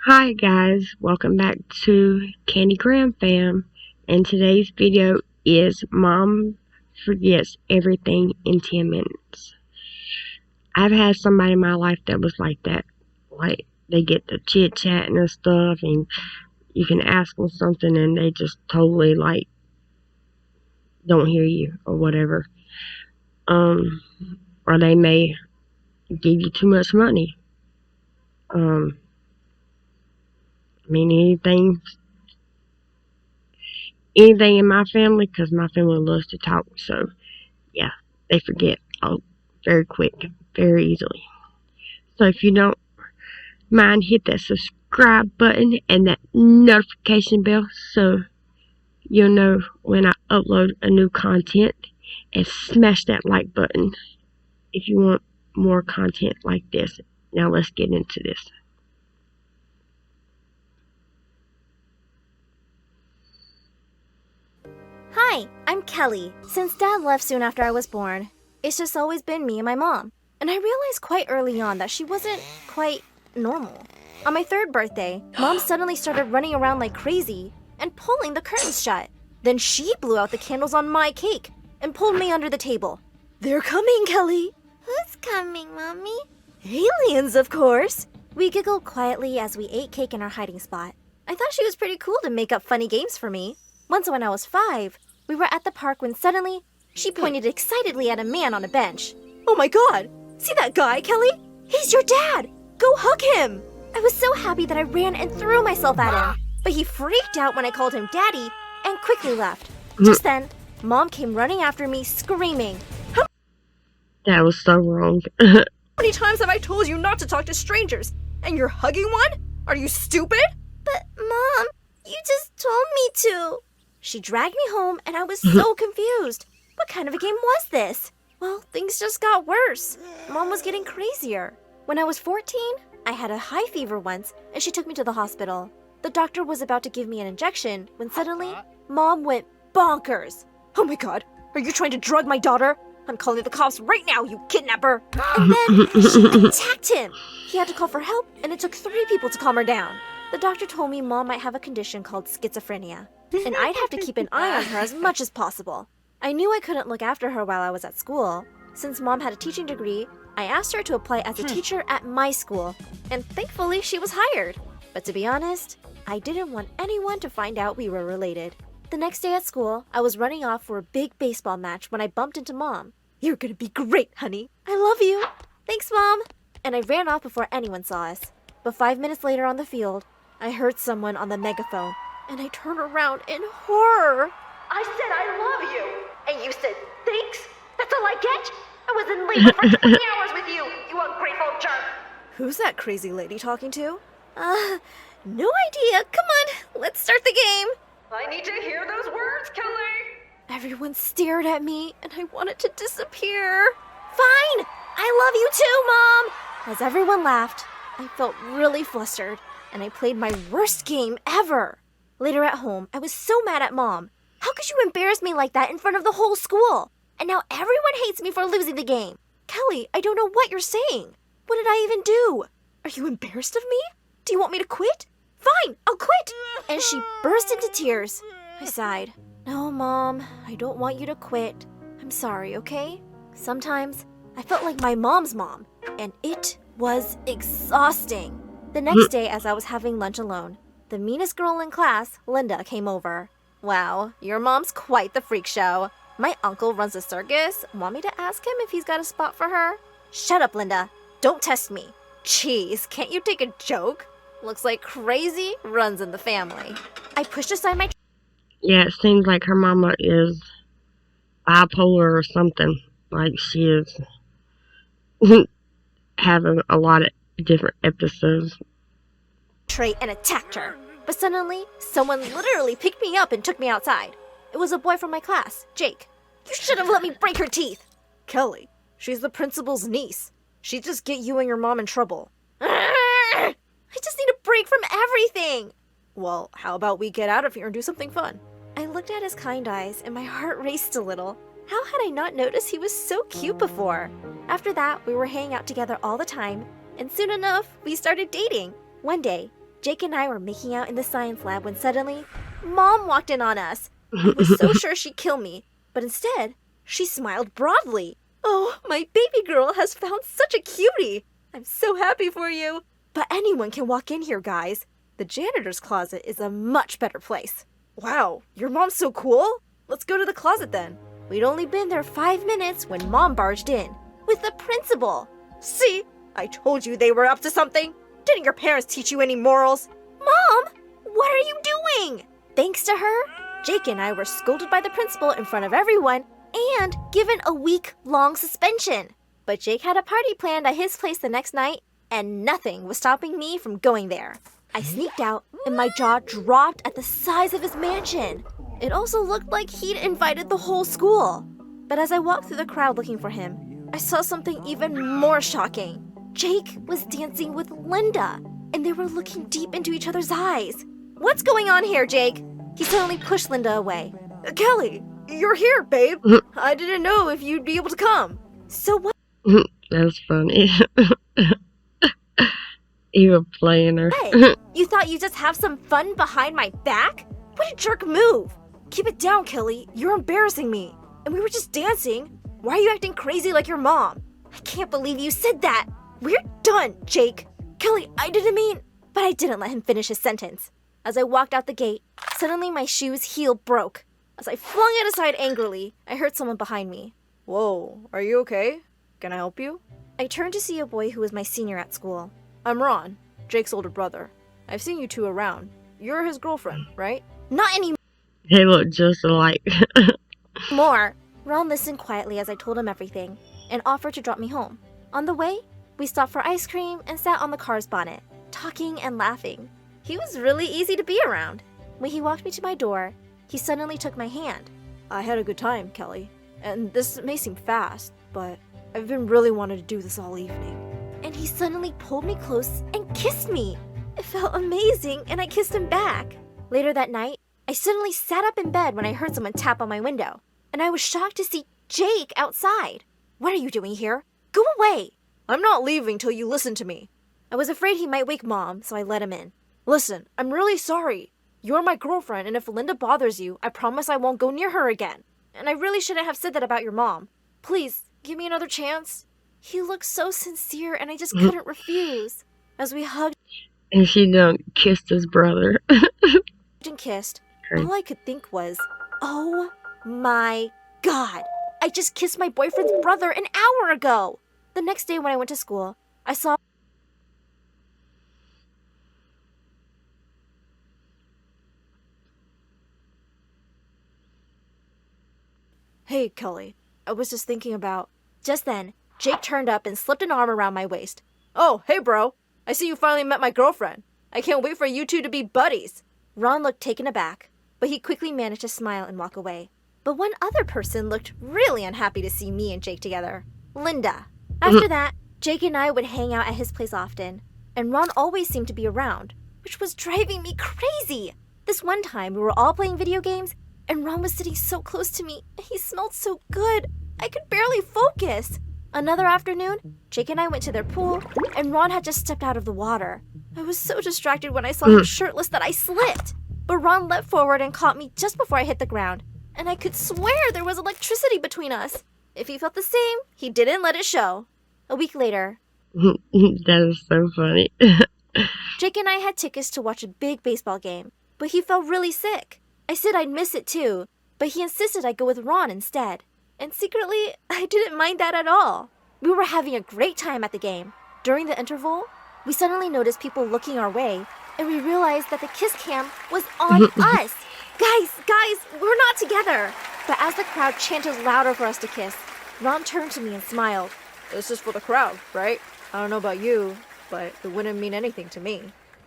Hi guys, welcome back to Candi Graham Fam, and today's video is Mom Forgets Everything in 10 Minutes. I've had somebody in my life that was like that. Like, they get to chit-chatting and stuff, and you can ask them something and they just totally, don't hear you or whatever. Um, or they may give you too much money. I mean, anything in my family, because my family loves to talk, so yeah, they forget very quick, very easily. So if you don't mind, hit that subscribe button and that notification bell so you'll know when I upload a new content, and smash that like button if you want more content like this. Now let's get into this. Hi, I'm Kelly. Since Dad left soon after I was born, it's just always been me and my mom. And I realized quite early on that she wasn't quite normal. On my third birthday, Mom suddenly started running around like crazy and pulling the curtains shut. Then she blew out the candles on my cake and pulled me under the table. They're coming, Kelly. Who's coming, Mommy? Aliens, of course. We giggled quietly as we ate cake in our hiding spot. I thought she was pretty cool to make up funny games for me. Once when I was 5, we were at the park when suddenly she pointed excitedly at a man on a bench. Oh my God! See that guy, Kelly? He's your dad! Go hug him! I was so happy that I ran and threw myself at him, but he freaked out when I called him Daddy and quickly left. Just then, Mom came running after me, screaming, That was so wrong. "How many times have I told you not to talk to strangers? And you're hugging one? Are you stupid?" But, Mom, you just told me to. She dragged me home and I was so confused. What kind of a game was this? Well, things just got worse. Mom was getting crazier. When I was 14, I had a high fever once and she took me to the hospital. The doctor was about to give me an injection when suddenly, Mom went bonkers. Oh my God, are you trying to drug my daughter? I'm calling the cops right now, you kidnapper! And then she attacked him. He had to call for help and it took 3 people to calm her down. The doctor told me Mom might have a condition called schizophrenia, and I'd have to keep an eye on her as much as possible. I knew I couldn't look after her while I was at school. Since Mom had a teaching degree, I asked her to apply as a teacher at my school, and thankfully she was hired. But to be honest, I didn't want anyone to find out we were related. The next day at school, I was running off for a big baseball match when I bumped into Mom. "You're gonna be great, honey. I love you." "Thanks, Mom." And I ran off before anyone saw us. But 5 minutes later on the field, I heard someone on the megaphone, and I turned around in horror. "I said I love you, and you said thanks? That's all I get? I was in labor for 20 hours with you, you ungrateful jerk." Who's that crazy lady talking to? No idea. Come on, let's start the game. I need to hear those words, Kelly. Everyone stared at me, and I wanted to disappear. "Fine! I love you too, Mom!" As everyone laughed, I felt really flustered, and I played my worst game ever. Later at home, I was so mad at Mom. How could you embarrass me like that in front of the whole school? And now everyone hates me for losing the game. Kelly, I don't know what you're saying. What did I even do? Are you embarrassed of me? Do you want me to quit? Fine, I'll quit. And she burst into tears. I sighed. "No, Mom, I don't want you to quit. I'm sorry, okay?" Sometimes I felt like my mom's mom, and it was exhausting. The next day, as I was having lunch alone, the meanest girl in class, Linda, came over. "Wow, your mom's quite the freak show. My uncle runs a circus. Want me to ask him if he's got a spot for her?" "Shut up, Linda. Don't test me." "Jeez, can't you take a joke? Looks like crazy runs in the family." I pushed aside my Yeah, it seems like her mama is bipolar or something. Like she is having a lot of different episodes. tray and attacked her. But suddenly, someone literally picked me up and took me outside. It was a boy from my class, Jake. "You should have let me break her teeth." "Kelly, she's the principal's niece. She'd just get you and your mom in trouble." I just need a break from everything. "Well, how about we get out of here and do something fun?" I looked at his kind eyes and my heart raced a little. How had I not noticed he was so cute before? After that, we were hanging out together all the time, and soon enough, we started dating. One day, Jake and I were making out in the science lab when suddenly, Mom walked in on us. I was so sure she'd kill me, but instead, she smiled broadly. Oh, my baby girl has found such a cutie. I'm so happy for you. But anyone can walk in here, guys. The janitor's closet is a much better place. Wow, your mom's so cool. Let's go to the closet then. We'd only been there 5 minutes when Mom barged in with the principal. See, I told you they were up to something. Didn't your parents teach you any morals? Mom, what are you doing? Thanks to her, Jake and I were scolded by the principal in front of everyone and given a week-long suspension. But Jake had a party planned at his place the next night, and nothing was stopping me from going there. I sneaked out, and my jaw dropped at the size of his mansion. It also looked like he'd invited the whole school. But as I walked through the crowd looking for him, I saw something even more shocking. Jake was dancing with Linda, and they were looking deep into each other's eyes. What's going on here, Jake? He suddenly pushed Linda away. Kelly, you're here, babe. I didn't know if you'd be able to come. So what? That's funny. You were playing her. Hey, you thought you'd just have some fun behind my back? What a jerk move. Keep it down, Kelly. You're embarrassing me. And we were just dancing. Why are you acting crazy like your mom? I can't believe you said that. We're done, Jake. Kelly, I didn't mean... But I didn't let him finish his sentence. As I walked out the gate, suddenly my shoe's heel broke. As I flung it aside angrily, I heard someone behind me. Whoa, are you okay? Can I help you? I turned to see a boy who was my senior at school. I'm Ron, Jake's older brother. I've seen you two around. You're his girlfriend, right? Not anymore. They look just alike. Ron listened quietly as I told him everything and offered to drop me home. On the way, we stopped for ice cream and sat on the car's bonnet, talking and laughing. He was really easy to be around. When he walked me to my door, he suddenly took my hand. I had a good time, Kelly. And this may seem fast, but I've been really wanting to do this all evening. And he suddenly pulled me close and kissed me. It felt amazing, and I kissed him back. Later that night, I suddenly sat up in bed when I heard someone tap on my window, and I was shocked to see Jake outside. What are you doing here? Go away! I'm not leaving till you listen to me. I was afraid he might wake Mom, so I let him in. Listen, I'm really sorry. You're my girlfriend, and if Linda bothers you, I promise I won't go near her again. And I really shouldn't have said that about your mom. Please, give me another chance. He looked so sincere, and I just couldn't refuse. As we hugged And she done kissed his brother. and kissed, all I could think was, oh my God, I just kissed my boyfriend's brother an hour ago. The next day when I went to school, I saw... Hey, Kelly, I was just thinking about... Just then, Jake turned up and slipped an arm around my waist. Oh, hey, bro. I see you finally met my girlfriend. I can't wait for you two to be buddies. Ron looked taken aback, but he quickly managed to smile and walk away. But one other person looked really unhappy to see me and Jake together. Linda. After that, Jake and I would hang out at his place often, and Ron always seemed to be around, which was driving me crazy. This one time, we were all playing video games, and Ron was sitting so close to me, and he smelled so good. I could barely focus. Another afternoon, Jake and I went to their pool, and Ron had just stepped out of the water. I was so distracted when I saw him shirtless that I slipped. But Ron leapt forward and caught me just before I hit the ground, and I could swear there was electricity between us. If he felt the same, he didn't let it show. A week later, That is so funny. Jake and I had tickets to watch a big baseball game, but he felt really sick. I said I'd miss it too, but he insisted I go with Ron instead. And secretly, I didn't mind that at all. We were having a great time at the game. During the interval, we suddenly noticed people looking our way, and we realized that the kiss cam was on us. Guys, we're not together. But as the crowd chanted louder for us to kiss, Ron turned to me and smiled. This is for the crowd, right? I don't know about you, but it wouldn't mean anything to me.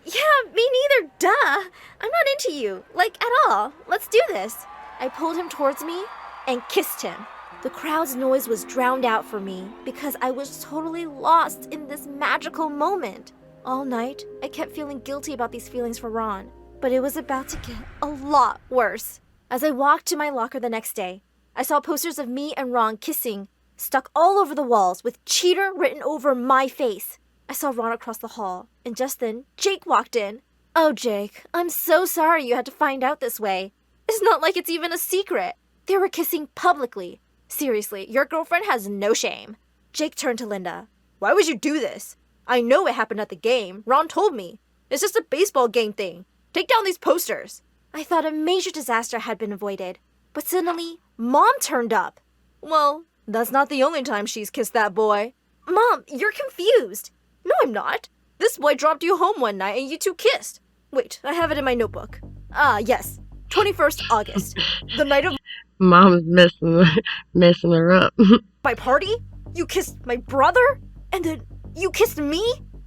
Yeah, me neither, duh. I'm not into you, like at all. Let's do this. I pulled him towards me and kissed him. The crowd's noise was drowned out for me because I was totally lost in this magical moment. All night, I kept feeling guilty about these feelings for Ron, but it was about to get a lot worse. As I walked to my locker the next day, I saw posters of me and Ron kissing stuck all over the walls with cheater written over my face. I saw Ron across the hall, and just then, Jake walked in. Oh, Jake, I'm so sorry you had to find out this way. It's not like it's even a secret. They were kissing publicly. Seriously, your girlfriend has no shame. Jake turned to Linda. Why would you do this? I know it happened at the game. Ron told me. It's just a baseball game thing. Take down these posters. I thought a major disaster had been avoided. But suddenly, Mom turned up. Well, that's not the only time she's kissed that boy. Mom, you're confused. No, I'm not. This boy dropped you home one night and you two kissed. Wait, I have it in my notebook. Ah, yes. 21st August. The night of Mom's messing her up. my party? You kissed my brother? And then you kissed me?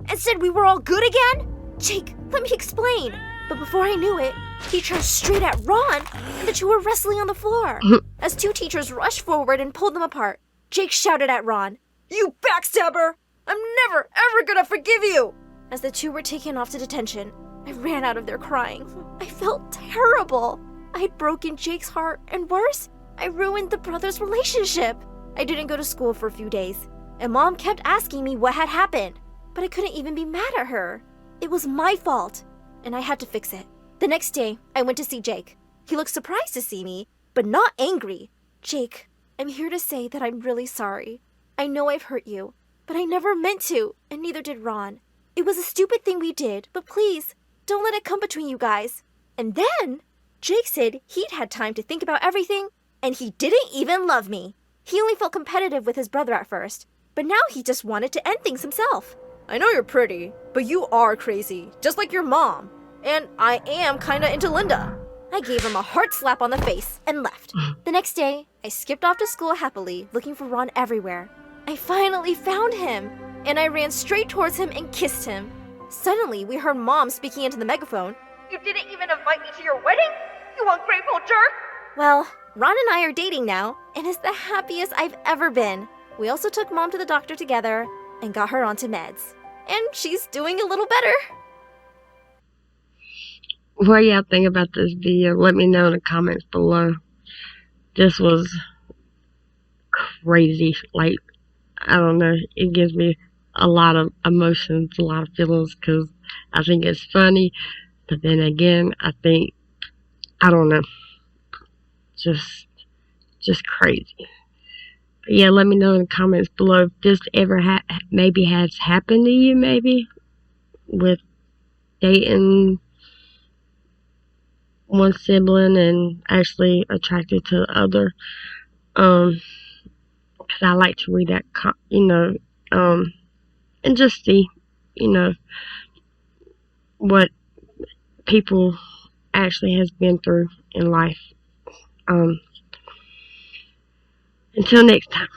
And said we were all good again? Jake, let me explain. But before I knew it, he turned straight at Ron, and the two were wrestling on the floor. As two teachers rushed forward and pulled them apart, Jake shouted at Ron, You backstabber! I'm never, ever gonna forgive you! As the two were taken off to detention, I ran out of there crying. I felt terrible. I had broken Jake's heart, and worse, I ruined the brothers' relationship. I didn't go to school for a few days, and Mom kept asking me what had happened, but I couldn't even be mad at her. It was my fault, and I had to fix it. The next day, I went to see Jake. He looked surprised to see me, but not angry. Jake, I'm here to say that I'm really sorry. I know I've hurt you, but I never meant to, and neither did Ron. It was a stupid thing we did, but please, don't let it come between you guys. And then, Jake said he'd had time to think about everything, and he didn't even love me. He only felt competitive with his brother at first, but now he just wanted to end things himself. I know you're pretty, but you are crazy, just like your mom. And I am kinda into Linda. I gave him a hard slap on the face and left. The next day, I skipped off to school happily, looking for Ron everywhere. I finally found him, and I ran straight towards him and kissed him. Suddenly, we heard Mom speaking into the megaphone. You didn't even invite me to your wedding? You ungrateful jerk! Well, Ron and I are dating now, and it's the happiest I've ever been. We also took Mom to the doctor together and got her onto meds. And she's doing a little better. What y'all think about this video? Let me know in the comments below. This was crazy. Like, I don't know. It gives me a lot of emotions, a lot of feelings, because I think it's funny. But then again, I think, I don't know. Just crazy. But yeah, let me know in the comments below if this ever maybe has happened to you, maybe, with dating one sibling and actually attracted to the other. Because I like to read that, and just see, what people actually has been through in life. Until next time.